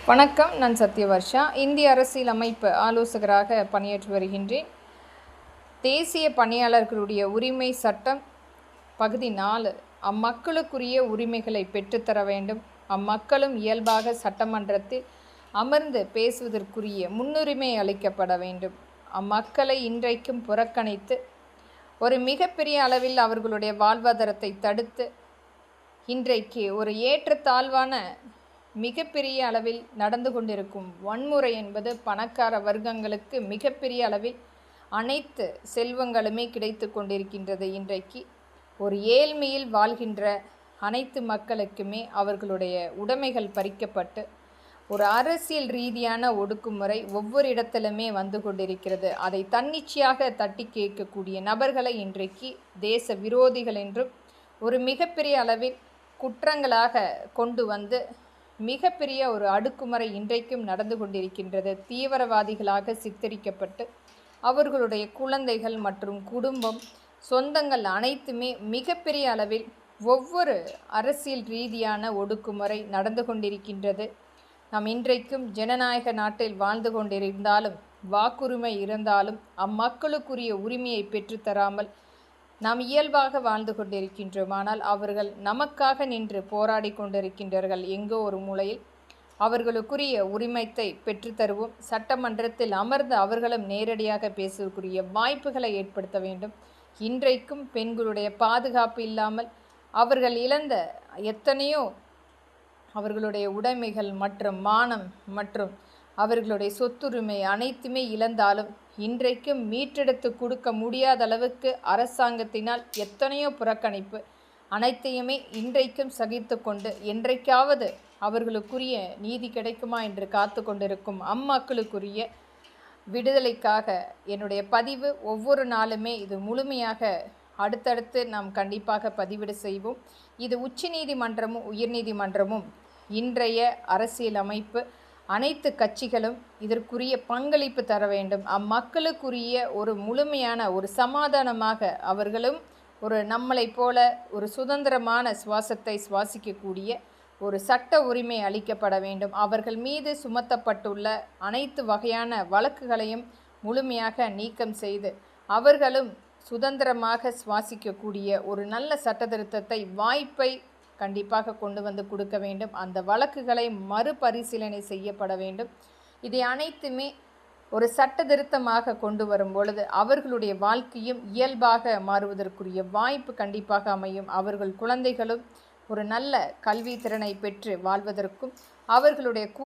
வணக்கம். நான் சத்யவர்ஷா. இந்திய அரசியல் அமைப்பு ஆலோசகராக பணியாற்றி வருகின்றேன். தேசிய பணியாளர்களுடைய உரிமை சட்டம் பகுதி 4 அம்மக்களுக்குரிய உரிமைகளை பெற்றுத்தர வேண்டும். அம்மக்களும் இயல்பாக சட்டமன்றத்தில் அமர்ந்து பேசுவதற்குரிய முன்னுரிமை அளிக்கப்பட வேண்டும். அம்மக்களை இன்றைக்கும் புறக்கணித்து ஒரு மிகப்பெரிய அளவில் அவர்களுடைய வாழ்வாதாரத்தை தடுத்து இன்றைக்கு ஒரு ஏற்றத்தாழ்வான மிகப்பெரிய அளவில் நடந்து கொண்டிருக்கும் வன்முறை என்பது பணக்கார வர்க்கங்களுக்கு மிகப்பெரிய அளவில் அனைத்து செல்வங்களுமே கிடைத்து கொண்டிருக்கின்றது. இன்றைக்கு ஒரு ஏழ்மையில் வாழ்கின்ற அனைத்து மக்களுக்குமே அவர்களுடைய உடைமைகள் பறிக்கப்பட்டு ஒரு அரசியல் ரீதியான ஒடுக்குமுறை ஒவ்வொரு இடத்திலுமே வந்து கொண்டிருக்கிறது. அதை தன்னிச்சையாக தட்டி கேட்கக்கூடிய நபர்களை இன்றைக்கு தேச விரோதிகள் என்றும் ஒரு மிகப்பெரிய அளவில் குற்றங்களாக கொண்டு வந்து மிகப்பெரிய ஒரு அடுக்குமுறை இன்றைக்கும் நடந்து கொண்டிருக்கின்றது. தீவிரவாதிகளாக சித்தரிக்கப்பட்டு அவர்களுடைய குழந்தைகள் மற்றும் குடும்பம் சொந்தங்கள் அனைத்துமே மிகப்பெரிய அளவில் ஒவ்வொரு அரசியல் ரீதியான ஒடுக்குமுறை நடந்து கொண்டிருக்கின்றது. நாம் இன்றைக்கும் ஜனநாயக நாட்டில் வாழ்ந்து கொண்டிருந்தாலும் வாக்குரிமை இருந்தாலும் அம்மக்களுக்குரிய உரிமையை பெற்றுத்தராமல் நாம் இயல்பாக வாழ்ந்து கொண்டிருக்கின்றோம். ஆனால் அவர்கள் நமக்காக நின்று போராடி கொண்டிருக்கின்றார்கள். எங்கோ ஒரு மூலையில் அவர்களுக்குரிய உரிமைத்தை பெற்றுத்தருவோம். சட்டமன்றத்தில் அமர்ந்து அவர்களும் நேரடியாக பேசக்கூடிய வாய்ப்புகளை ஏற்படுத்த வேண்டும். இன்றைக்கும் பெண்களுடைய பாதுகாப்பு இல்லாமல் அவர்கள் இழந்த எத்தனையோ அவர்களுடைய உடைமைகள் மற்றும் மானம் மற்றும் அவர்களுடைய சொத்துரிமை அனைத்துமே இழந்தாலும் இன்றைக்கும் மீட்டெடுத்து கொடுக்க முடியாத அளவுக்கு அரசாங்கத்தினால் எத்தனையோ புறக்கணிப்பு அனைத்தையுமே இன்றைக்கும் சகித்து கொண்டு என்றைக்காவது அவர்களுக்குரிய நீதி கிடைக்குமா என்று காத்து கொண்டிருக்கும் அம்மக்களுக்குரிய விடுதலைக்காக என்னுடைய பதிவு ஒவ்வொரு நாளுமே இது முழுமையாக அடுத்தடுத்து நாம் கண்டிப்பாக பதிவிடு செய்வோம். இது உச்ச நீதிமன்றமும் உயர்நீதிமன்றமும் இன்றைய அரசியல் அமைப்பு அனைத்து கட்சிகளும் இதற்குரிய பங்களிப்பு தர வேண்டும். அம்மக்களுக்குரிய ஒரு முழுமையான ஒரு சமாதானமாக அவர்களும் ஒரு நம்மளைப் போல ஒரு சுதந்திரமான சுவாசத்தை சுவாசிக்கக்கூடிய ஒரு சட்ட உரிமை அளிக்கப்பட வேண்டும். அவர்கள் மீது சுமத்தப்பட்டுள்ள அனைத்து வகையான வழக்குகளையும் முழுமையாக நீக்கம் செய்து அவர்களும் சுதந்திரமாக சுவாசிக்கக்கூடிய ஒரு நல்ல சட்டத்திருத்தத்தை வாய்ப்பை கண்டிப்பாக கொண்டு வந்து கொடுக்க வேண்டும். அந்த வழக்குகளை மறுபரிசீலனை செய்யப்பட வேண்டும். இதை அனைத்துமே ஒரு சட்ட திருத்தமாக கொண்டு வரும் பொழுது அவர்களுடைய வாழ்க்கையும் இயல்பாக மாறுவதற்குரிய வாய்ப்பு கண்டிப்பாக அமையும். அவர்கள் குழந்தைகளும் ஒரு நல்ல கல்வி திறனை பெற்று வாழ்வதற்கும் அவர்களுடைய